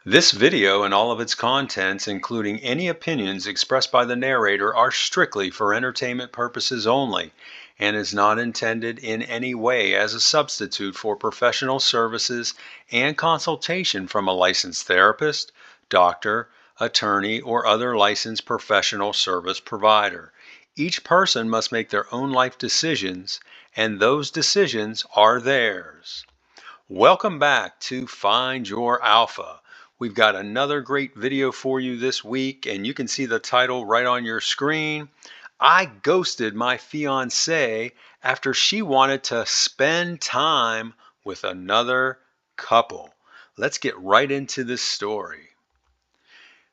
This video and all of its contents, including any opinions expressed by the narrator, are strictly for entertainment purposes only and is not intended in any way as a substitute for professional services and consultation from a licensed therapist, doctor, attorney, or other licensed professional service provider. Each person must make their own life decisions, and those decisions are theirs. Welcome back to Find Your Alpha. We've got another great video for you this week, and you can see the title right on your screen. I ghosted my fiancée after she wanted to spend time with another couple. Let's get right into this story.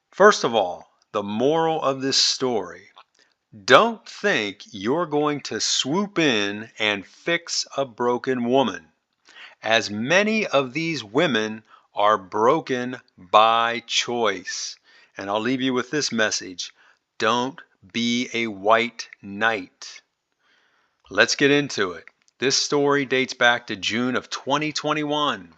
First of all, the moral of this story: don't think you're going to swoop in and fix a broken woman, as many of these women are broken by choice. And I'll leave you with this message: don't be a white knight. Let's get into it. This story dates back to June of 2021.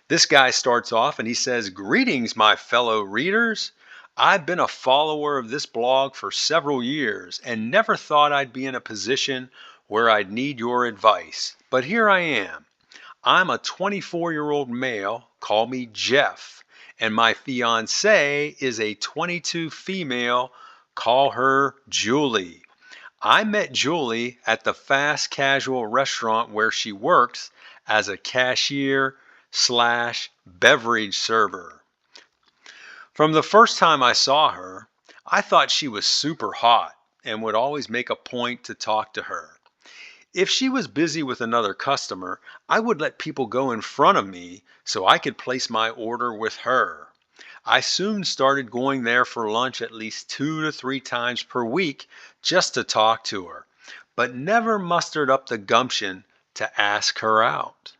This guy starts off and he says, "Greetings, my fellow readers. I've been a follower of this blog for several years and never thought I'd be in a position where I'd need your advice. But here I am. I'm a 24-year-old male, call me Jeff, and my fiancée is a 22 female, call her Julie. I met Julie at the fast casual restaurant where she works as a cashier slash beverage server. From the first time I saw her, I thought she was super hot and would always make a point to talk to her. If she was busy with another customer, I would let people go in front of me so I could place my order with her. I soon started going there for lunch at least 2 to 3 times per week just to talk to her, but never mustered up the gumption to ask her out.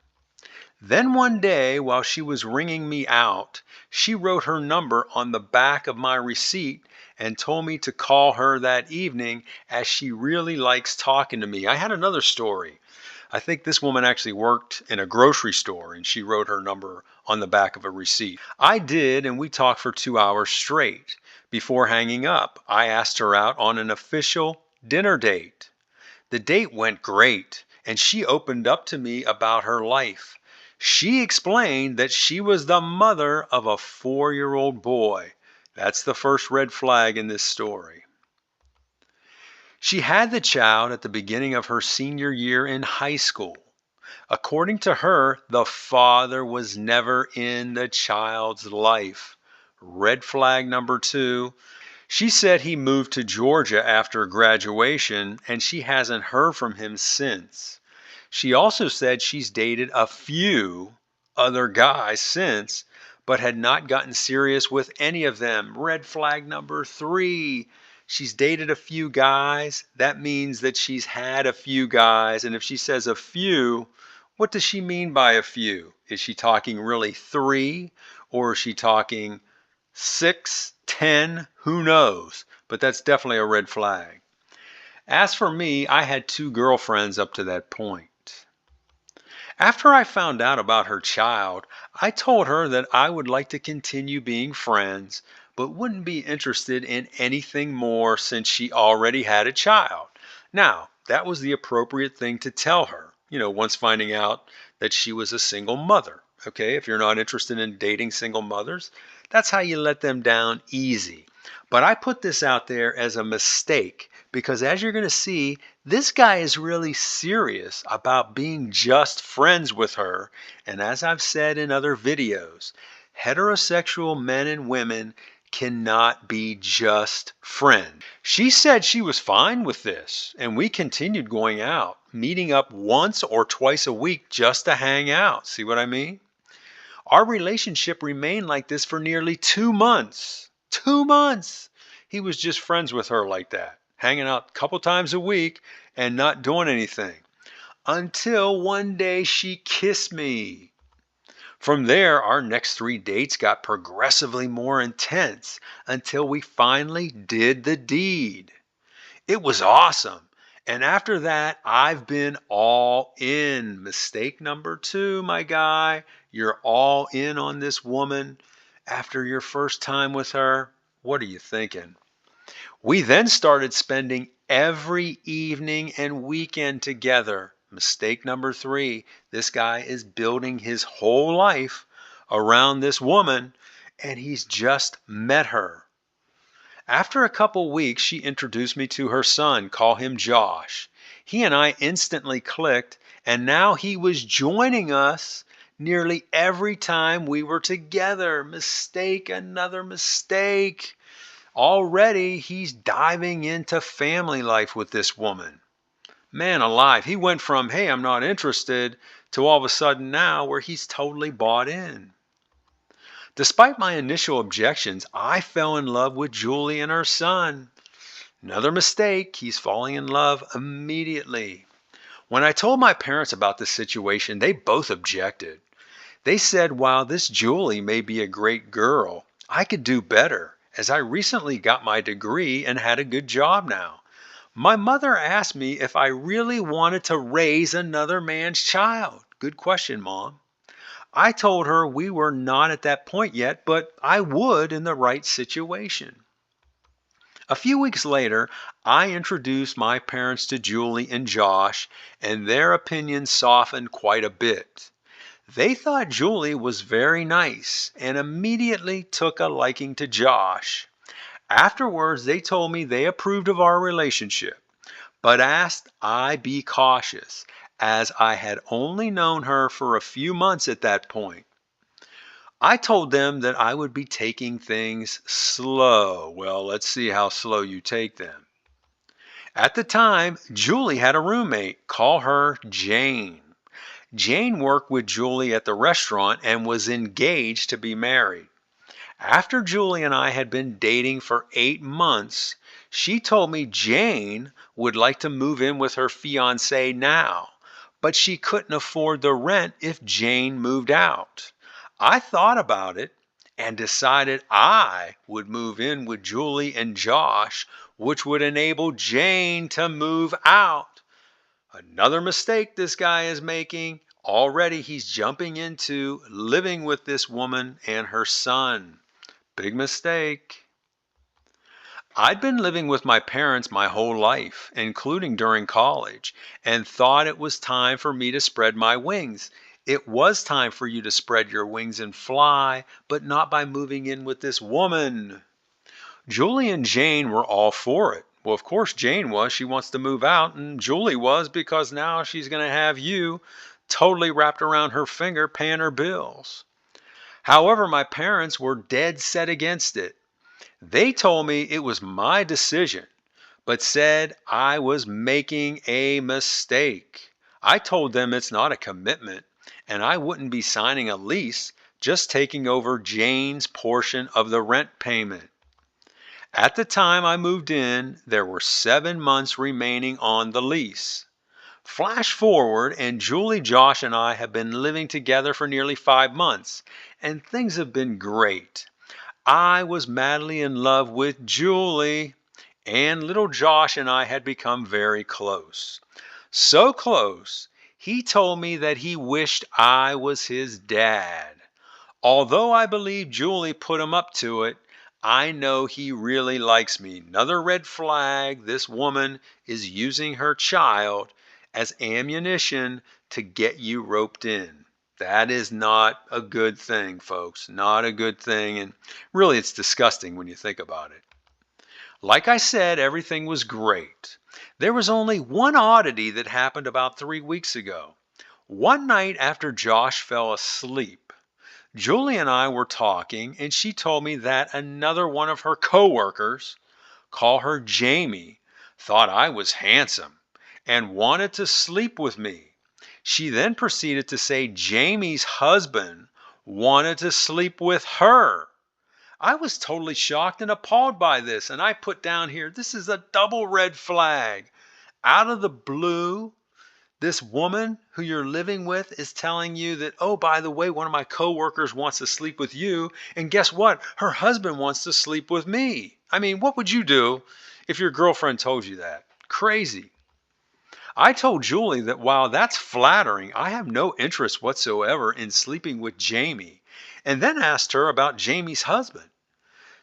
Then one day, while she was ringing me out, she wrote her number on the back of my receipt and told me to call her that evening as she really likes talking to me. I had another story. I think this woman actually worked in a grocery store and she wrote her number on the back of a receipt. I did, and we talked for 2 hours straight. Before hanging up, I asked her out on an official dinner date. The date went great, and she opened up to me about her life. She explained that she was the mother of a 4-year-old boy. That's the first red flag in this story. She had the child at the beginning of her senior year in high school. According to her, the father was never in the child's life. Red flag number 2. She said he moved to Georgia after graduation and she hasn't heard from him since. She also said she's dated a few other guys since, but had not gotten serious with any of them. Red flag number 3. She's dated a few guys. That means that she's had a few guys. And if she says a few, what does she mean by a few? Is she talking really 3, or is she talking 6, 10? Who knows? But that's definitely a red flag. As for me, I had 2 girlfriends up to that point. After I found out about her child, I told her that I would like to continue being friends, but wouldn't be interested in anything more since she already had a child. Now, that was the appropriate thing to tell her, once finding out that she was a single mother. Okay, if you're not interested in dating single mothers, that's how you let them down easy. But I put this out there as a mistake because, as you're going to see, this guy is really serious about being just friends with her. And as I've said in other videos, heterosexual men and women cannot be just friends. She said she was fine with this, and we continued going out, meeting up once or twice a week just to hang out. See what I mean? Our relationship remained like this for nearly 2 months. 2 months! He was just friends with her like that, hanging out a couple times a week and not doing anything. Until one day she kissed me. From there, our next 3 dates got progressively more intense until we finally did the deed. It was awesome. And after that, I've been all in. Mistake number 2, my guy. You're all in on this woman. after your first time with her? What are you thinking? We then started spending every evening and weekend together. Mistake number three, this guy is building his whole life around this woman, and he's just met her. After a couple weeks, she introduced me to her son, call him Josh. He and I instantly clicked, and now he was joining us nearly every time we were together. Mistake, another mistake. Already he's diving into family life with this woman. Man alive, he went from, hey, I'm not interested, to all of a sudden now where he's totally bought in. Despite my initial objections, I fell in love with Julie and her son. Another mistake, he's falling in love immediately. When I told my parents about this situation, they both objected. They said while this Julie may be a great girl, I could do better, as I recently got my degree and had a good job now. My mother asked me if I really wanted to raise another man's child. Good question, Mom. I told her we were not at that point yet, but I would in the right situation. A few weeks later, I introduced my parents to Julie and Josh, and their opinions softened quite a bit. They thought Julie was very nice and immediately took a liking to Josh. Afterwards, they told me they approved of our relationship, but asked I be cautious, as I had only known her for a few months at that point. I told them that I would be taking things slow. Well, let's see how slow you take them. At the time, Julie had a roommate. Call her Jane. Jane worked with Julie at the restaurant and was engaged to be married. After Julie and I had been dating for 8 months, she told me Jane would like to move in with her fiancé now, but she couldn't afford the rent if Jane moved out. I thought about it and decided I would move in with Julie and Josh, which would enable Jane to move out. Another mistake this guy is making. Already he's jumping into living with this woman and her son. Big mistake. I'd been living with my parents my whole life, including during college, and thought it was time for me to spread my wings. It was time for you to spread your wings and fly, but not by moving in with this woman. Julie and Jane were all for it. Well, of course, Jane was. She wants to move out, and Julie was because now she's going to have you totally wrapped around her finger paying her bills. However, my parents were dead set against it. They told me it was my decision, but said I was making a mistake. I told them it's not a commitment, and I wouldn't be signing a lease, just taking over Jane's portion of the rent payment. At the time I moved in, there were 7 months remaining on the lease. Flash forward, and Julie, Josh, and I have been living together for nearly 5 months, and things have been great. I was madly in love with Julie, and little Josh and I had become very close. So close, he told me that he wished I was his dad. Although I believe Julie put him up to it, I know he really likes me. Another red flag, this woman is using her child as ammunition to get you roped in. That is not a good thing, folks. Not a good thing. And really, it's disgusting when you think about it. Like I said, everything was great. There was only one oddity that happened about 3 weeks ago. One night after Josh fell asleep, Julie and I were talking, and she told me that another one of her coworkers, call her Jamie, thought I was handsome and wanted to sleep with me. She then proceeded to say Jamie's husband wanted to sleep with her. I was totally shocked and appalled by this, and I put down here, this is a double red flag. Out of the blue, this woman who you're living with is telling you that, oh, by the way, one of my coworkers wants to sleep with you. And guess what? Her husband wants to sleep with me. I mean, what would you do if your girlfriend told you that? Crazy. I told Julie that while that's flattering, I have no interest whatsoever in sleeping with Jamie. and then asked her about Jamie's husband.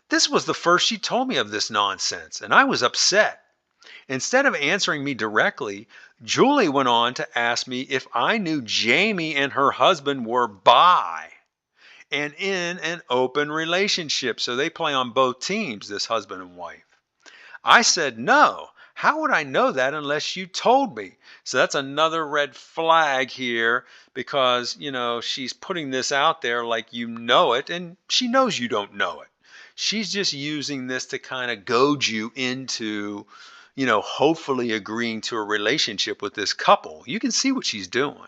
This was the first she told me of this nonsense, and I was upset. Instead of answering me directly, Julie went on to ask me if I knew Jamie and her husband were bi and in an open relationship. So they play on both teams, this husband and wife. I said, no. How would I know that unless you told me? So that's another red flag here because, she's putting this out there like you know it, and she knows you don't know it. She's just using this to kind of goad you into, hopefully agreeing to a relationship with this couple. You can see what she's doing.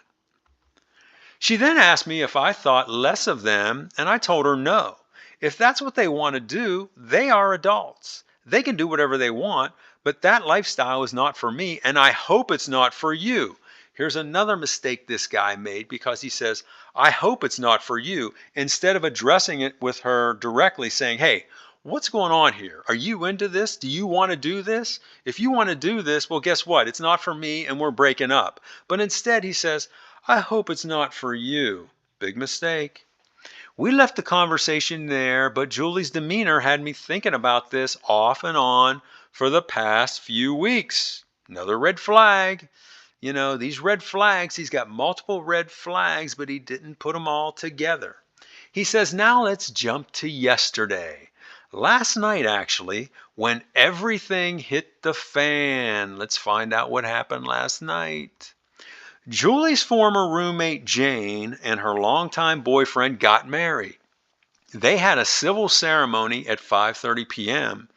She then asked me if I thought less of them, and I told her no. If that's what they want to do, they are adults. They can do whatever they want, but that lifestyle is not for me, and I hope it's not for you. Here's another mistake this guy made because he says, I hope it's not for you, instead of addressing it with her directly saying, hey, what's going on here? Are you into this? Do you want to do this? If you want to do this, well, guess what? It's not for me and we're breaking up. But instead he says, I hope it's not for you. Big mistake. We left the conversation there, but Julie's demeanor had me thinking about this off and on for the past few weeks. Another red flag. These red flags, he's got multiple red flags, but he didn't put them all together. He says, now let's jump to yesterday. Last night, actually, when everything hit the fan. Let's find out what happened last night. Julie's former roommate Jane and her longtime boyfriend got married. They had a civil ceremony at 5:30 p.m.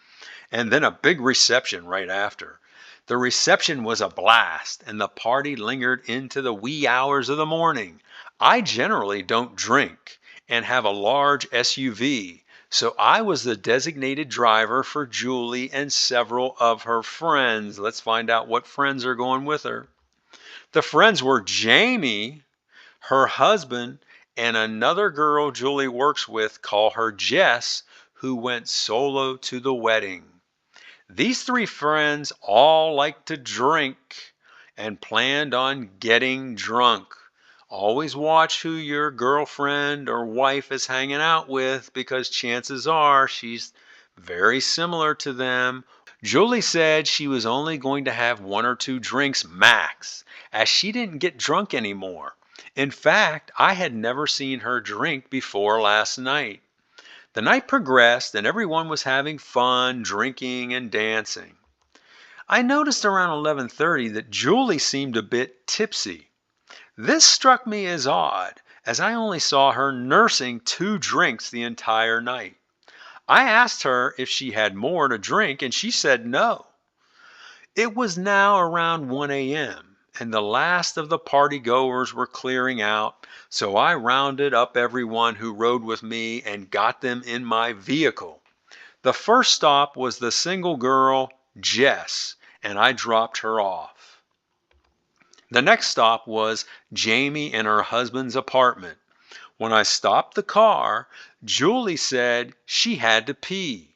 and then a big reception right after. The reception was a blast and the party lingered into the wee hours of the morning. I generally don't drink and have a large SUV, so I was the designated driver for Julie and several of her friends. Let's find out what friends are going with her. The friends were Jamie, her husband, and another girl Julie works with, call her Jess, who went solo to the wedding. These three friends all like to drink and planned on getting drunk. Always watch who your girlfriend or wife is hanging out with because chances are she's very similar to them. Julie said she was only going to have one or two drinks max, as she didn't get drunk anymore. In fact, I had never seen her drink before last night. The night progressed and everyone was having fun, drinking and dancing. I noticed around 11:30 that Julie seemed a bit tipsy. This struck me as odd, as I only saw her nursing two drinks the entire night. I asked her if she had more to drink and she said no. It was now around 1 a.m. and the last of the party goers were clearing out, so I rounded up everyone who rode with me and got them in my vehicle. The first stop was the single girl, Jess, and I dropped her off. The next stop was Jamie and her husband's apartment. When I stopped the car, Julie said she had to pee.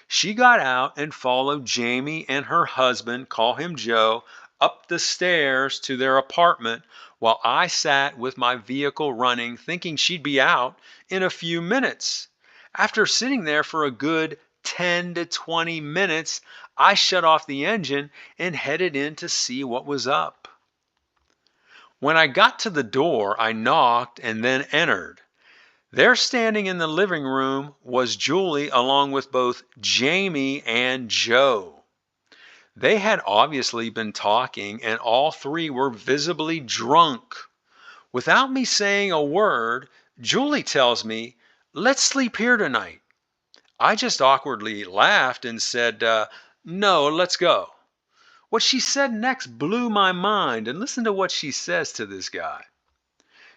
She got out and followed Jamie and her husband, call him Joe, up the stairs to their apartment while I sat with my vehicle running, thinking she'd be out in a few minutes. After sitting there for a good 10 to 20 minutes, I shut off the engine and headed in to see what was up. When I got to the door, I knocked and then entered. There standing in the living room was Julie along with both Jamie and Joe. They had obviously been talking and all three were visibly drunk. Without me saying a word, Julie tells me, let's sleep here tonight. I just awkwardly laughed and said, no, let's go. What she said next blew my mind, and listen to what she says to this guy.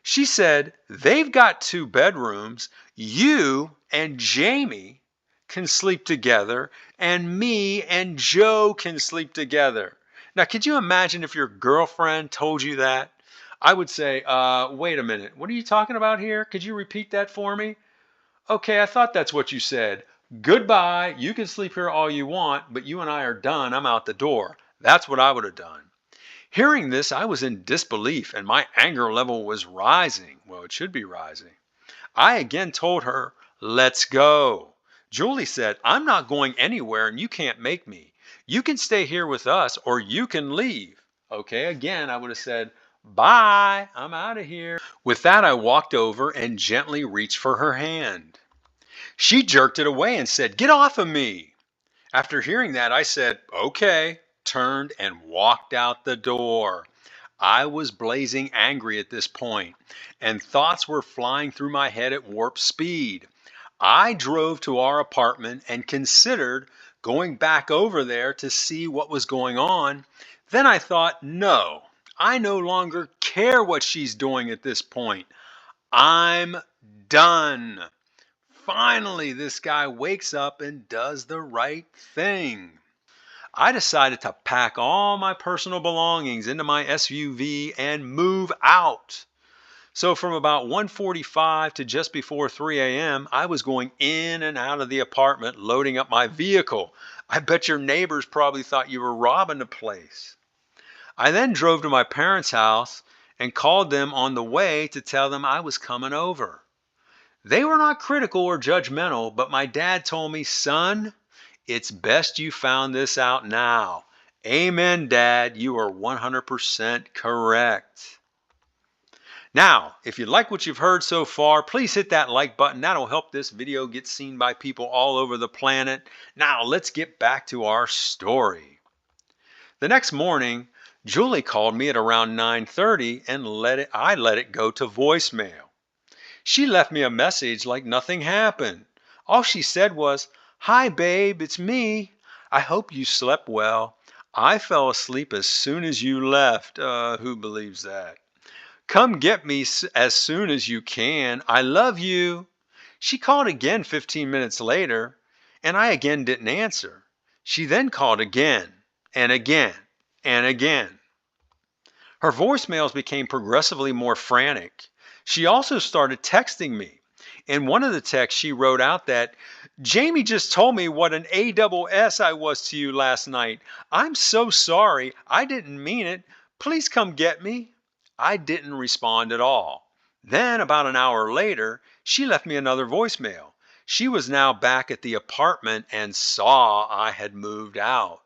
She said, they've got two bedrooms. You and Jamie can sleep together, and me and Joe can sleep together. Now, could you imagine if your girlfriend told you that? I would say, wait a minute. What are you talking about here? Could you repeat that for me? Okay, I thought that's what you said. Goodbye. You can sleep here all you want, but you and I are done. I'm out the door. That's what I would have done. Hearing this, I was in disbelief and my anger level was rising. Well, it should be rising. I again told her, let's go. Julie said, I'm not going anywhere and you can't make me. You can stay here with us or you can leave. Okay, again, I would have said, bye, I'm out of here. With that, I walked over and gently reached for her hand. She jerked it away and said, get off of me. After hearing that, I said, okay, turned and walked out the door. I was blazing angry at this point, and thoughts were flying through my head at warp speed. I drove to our apartment and considered going back over there to see what was going on. Then I thought, no, I no longer care what she's doing at this point. I'm done. Finally, this guy wakes up and does the right thing. I decided to pack all my personal belongings into my SUV and move out. So from about 1:45 to just before 3 a.m., I was going in and out of the apartment loading up my vehicle. I bet your neighbors probably thought you were robbing the place. I then drove to my parents' house and called them on the way to tell them I was coming over. They were not critical or judgmental, but my dad told me, son, it's best you found this out now. Amen, Dad. You are 100% correct. Now, if you like what you've heard so far, please hit that like button. That'll help this video get seen by people all over the planet. Now, let's get back to our story. The next morning, Julie called me at around 9:30 and I let it go to voicemail. She left me a message like nothing happened. All she said was, hi, babe, it's me. I hope you slept well. I fell asleep as soon as you left. Who believes that? Come get me as soon as you can. I love you. She called again 15 minutes later, and I again didn't answer. She then called again and again and again. Her voicemails became progressively more frantic. She also started texting me. In one of the texts, she wrote out that Jamie just told me what an ASS I was to you last night. I'm so sorry. I didn't mean it. Please come get me. I didn't respond at all. Then, about an hour later, she left me another voicemail. She was now back at the apartment and saw I had moved out.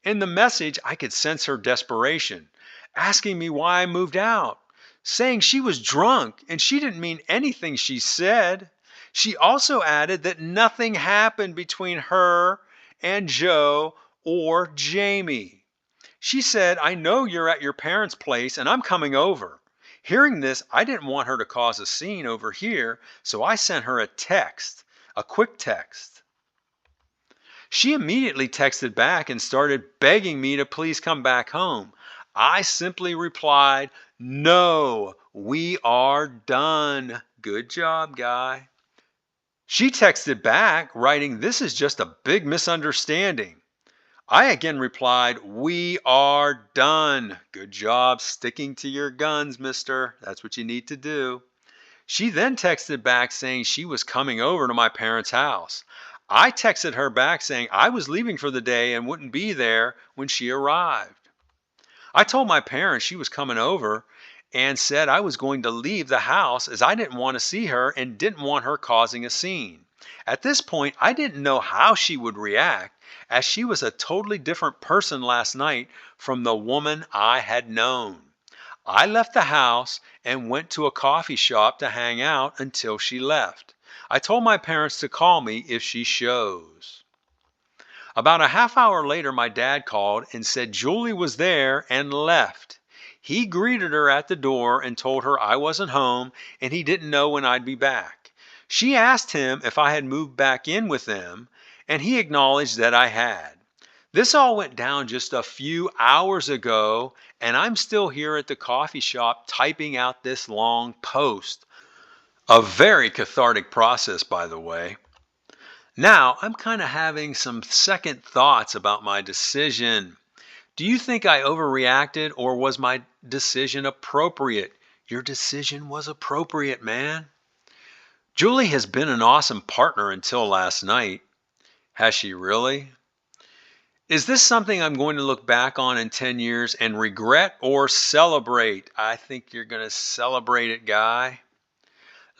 In the message, I could sense her desperation, asking me why I moved out, saying she was drunk and she didn't mean anything she said. She also added that nothing happened between her and Joe or Jamie. She said, I know you're at your parents' place and I'm coming over. Hearing this, I didn't want her to cause a scene over here, so I sent her a quick text. She immediately texted back and started begging me to please come back home. I simply replied, no, we are done. Good job, guy. She texted back, writing, this is just a big misunderstanding. I again replied, we are done. Good job sticking to your guns, mister. That's what you need to do. She then texted back saying she was coming over to my parents' house. I texted her back saying I was leaving for the day and wouldn't be there when she arrived. I told my parents she was coming over and said I was going to leave the house as I didn't want to see her and didn't want her causing a scene. At this point, I didn't know how she would react as she was a totally different person last night from the woman I had known. I left the house and went to a coffee shop to hang out until she left. I told my parents to call me if she shows. About a half hour later, my dad called and said Julie was there and left. He greeted her at the door and told her I wasn't home and he didn't know when I'd be back. She asked him if I had moved back in with them, and he acknowledged that I had. This all went down just a few hours ago, and I'm still here at the coffee shop typing out this long post. A very cathartic process, by the way. Now, I'm kind of having some second thoughts about my decision. Do you think I overreacted or was my decision appropriate? Your decision was appropriate, man. Julie has been an awesome partner until last night. Has she really? Is this something I'm going to look back on in 10 years and regret or celebrate? I think you're going to celebrate it, guy.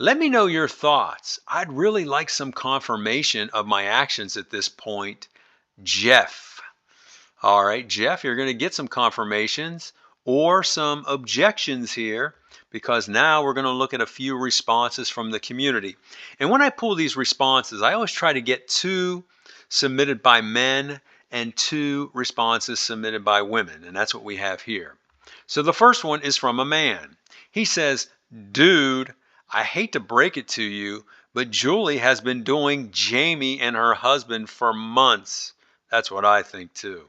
Let me know your thoughts. I'd really like some confirmation of my actions at this point. Jeff. All right, Jeff, you're going to get some confirmations or some objections here because now we're going to look at a few responses from the community. And when I pull these responses, I always try to get two submitted by men and two responses submitted by women. And that's what we have here. So the first one is from a man. He says, "Dude, I hate to break it to you, but Julie has been doing Jamie and her husband for months." That's what I think too.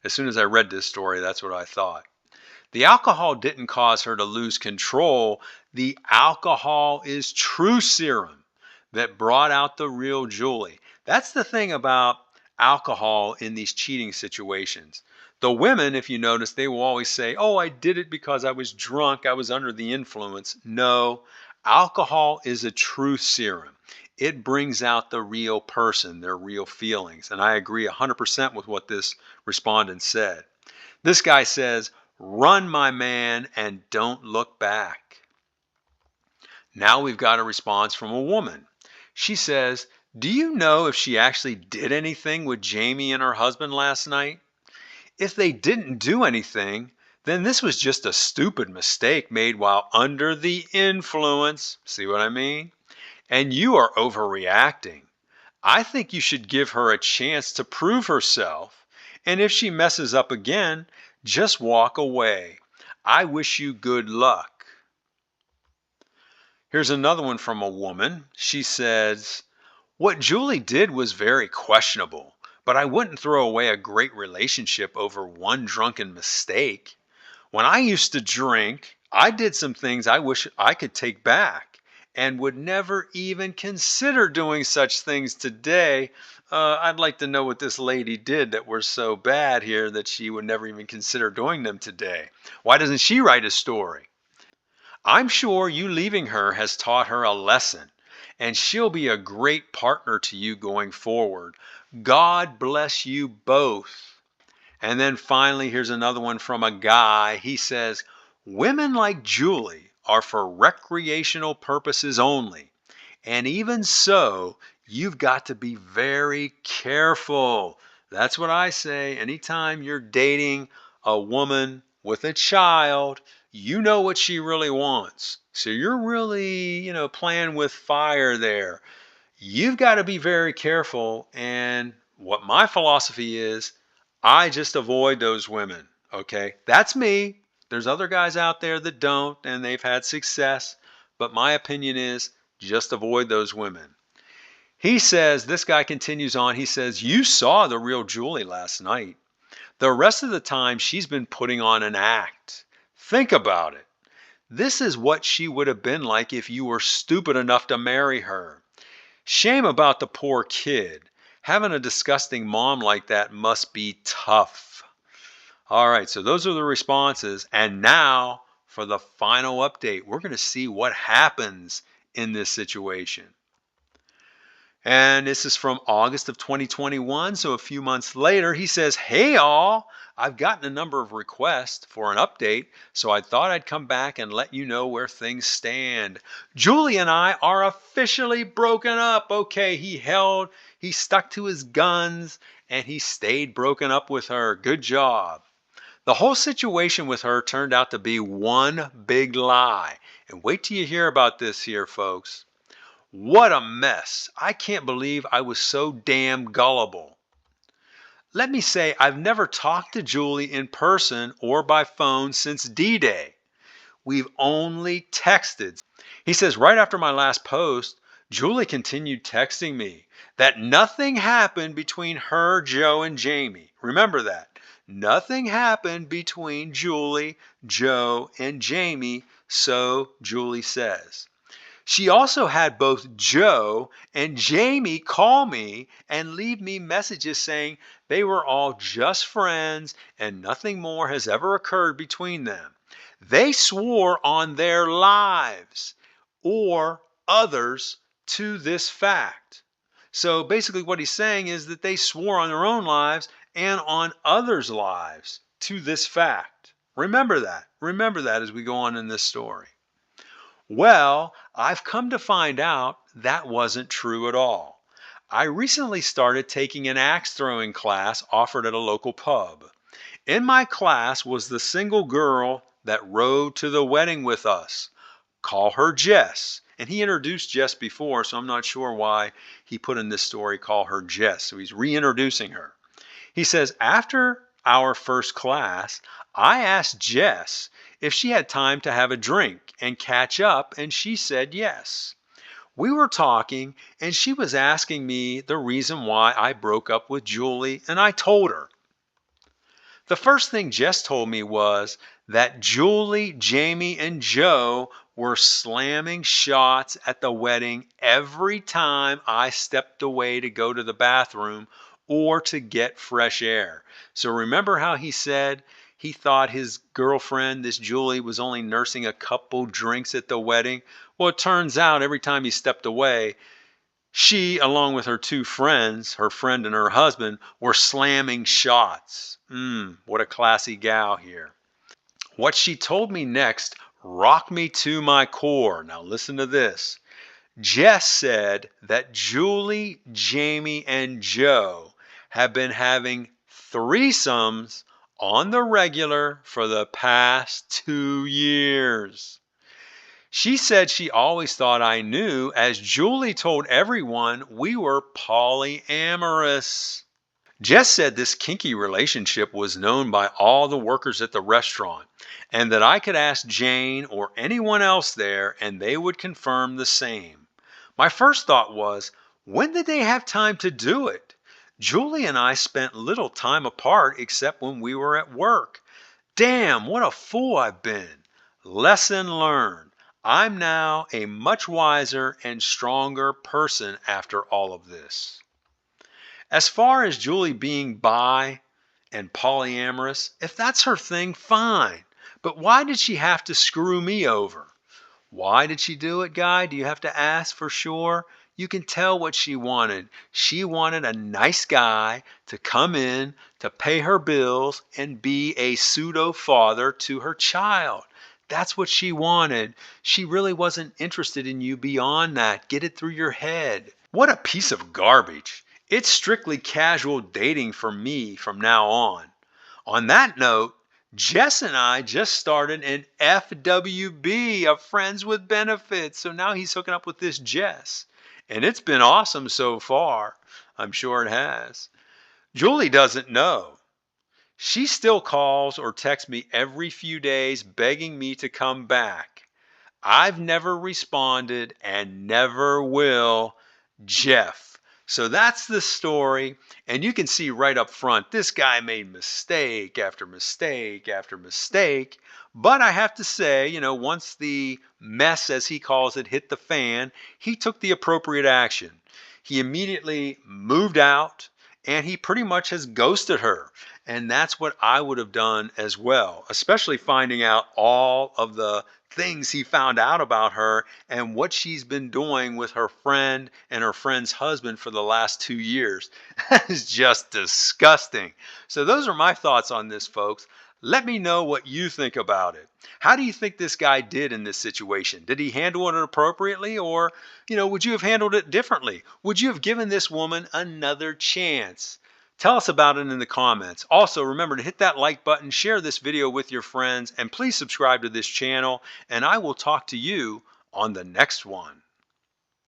As soon as I read this story, that's what I thought. The alcohol didn't cause her to lose control. The alcohol is true serum that brought out the real Julie. That's the thing about alcohol in these cheating situations. The women, if you notice, they will always say, "Oh, I did it because I was drunk. I was under the influence." No, alcohol is a truth serum. It brings out the real person, their real feelings. And I agree 100% with what this respondent said. This guy says, "Run, my man, and don't look back." Now we've got a response from a woman. She says, "Do you know if she actually did anything with Jamie and her husband last night? If they didn't do anything, then this was just a stupid mistake made while under the influence." See what I mean? "And you are overreacting. I think you should give her a chance to prove herself. And if she messes up again, just walk away. I wish you good luck." Here's another one from a woman. She says, "What Julie did was very questionable, but I wouldn't throw away a great relationship over one drunken mistake. When I used to drink, I did some things I wish I could take back and would never even consider doing such things today." I'd like to know what this lady did that were so bad here that she would never even consider doing them today. Why doesn't she write a story? I'm sure you leaving her has taught her a lesson, and she'll be a great partner to you going forward. God bless you both. And then finally, here's another one from a guy. He says, "Women like Julie are for recreational purposes only. And even so, you've got to be very careful." That's what I say. Anytime you're dating a woman with a child, you know what she really wants. So you're really, playing with fire there. You've got to be very careful. And what my philosophy is, I just avoid those women. Okay. That's me. There's other guys out there that don't, and they've had success. But my opinion is just avoid those women. He says, this guy continues on. He says, "You saw the real Julie last night. The rest of the time, she's been putting on an act. Think about it. This is what she would have been like if you were stupid enough to marry her. Shame about the poor kid. Having a disgusting mom like that must be tough." All right, so those are the responses. And now for the final update, we're going to see what happens in this situation. And this is from August of 2021. So a few months later, he says, "Hey, all, I've gotten a number of requests for an update, so I thought I'd come back and let you know where things stand. Julie and I are officially broken up." Okay, he stuck to his guns and he stayed broken up with her. Good job. The whole situation with her turned out to be one big lie. And wait till you hear about this here, folks. What a mess. I can't believe I was so damn gullible. Let me say, I've never talked to Julie in person or by phone since D-Day. We've only texted. He says, right after my last post, Julie continued texting me that nothing happened between her, Joe, and Jamie. Remember that. Nothing happened between Julie, Joe, and Jamie, so Julie says. She also had both Joe and Jamie call me and leave me messages saying they were all just friends and nothing more has ever occurred between them. They swore on their lives or others to this fact. So basically, what he's saying is that they swore on their own lives and on others' lives to this fact. Remember that. Remember that as we go on in this story. Well, I've come to find out that wasn't true at all. I recently started taking an axe throwing class offered at a local pub. In my class was the single girl that rode to the wedding with us. Call her Jess. And he introduced Jess before, so I'm not sure why he put in this story, call her Jess. So he's reintroducing her. He says, after our first class, I asked Jess if she had time to have a drink and catch up, and she said yes. We were talking, and she was asking me the reason why I broke up with Julie, and I told her. The first thing Jess told me was that Julie, Jamie, and Joe were slamming shots at the wedding every time I stepped away to go to the bathroom or to get fresh air. So remember how he said he thought his girlfriend, this Julie, was only nursing a couple drinks at the wedding? Well, it turns out every time he stepped away, she, along with her two friends, her friend and her husband, were slamming shots. What a classy gal here. What she told me next rocked me to my core. Now, listen to this. Jess said that Julie, Jamie, and Joe have been having threesomes on the regular for the past 2 years. She said she always thought I knew, as Julie told everyone we were polyamorous. Jess said this kinky relationship was known by all the workers at the restaurant, and that I could ask Jane or anyone else there and they would confirm the same. My first thought was, when did they have time to do it? Julie and I spent little time apart except when we were at work. Damn, what a fool I've been. Lesson learned. I'm now a much wiser and stronger person after all of this. As far as Julie being bi and polyamorous, if that's her thing, fine. But why did she have to screw me over? Why did she do it, Guy? Do you have to ask for sure? You can tell what she wanted. She wanted a nice guy to come in, to pay her bills, and be a pseudo father to her child. That's what she wanted. She really wasn't interested in you beyond that. Get it through your head. What a piece of garbage. It's strictly casual dating for me from now on. On that note, Jess and I just started an FWB, a Friends with Benefits. So now he's hooking up with this Jess. And it's been awesome so far. I'm sure it has. Julie doesn't know. She still calls or texts me every few days begging me to come back. I've never responded and never will, Jeff. So that's the story. And you can see right up front, this guy made mistake after mistake after mistake. But I have to say, once the mess, as he calls it, hit the fan, he took the appropriate action. He immediately moved out and he pretty much has ghosted her. And that's what I would have done as well, especially finding out all of the things he found out about her and what she's been doing with her friend and her friend's husband for the last 2 years. That is just disgusting. So those are my thoughts on this, folks. Let me know what you think about it. How do you think this guy did in this situation? Did he handle it appropriately, or, would you have handled it differently? Would you have given this woman another chance? Tell us about it in the comments. Also, remember to hit that like button, share this video with your friends, and please subscribe to this channel, and I will talk to you on the next one.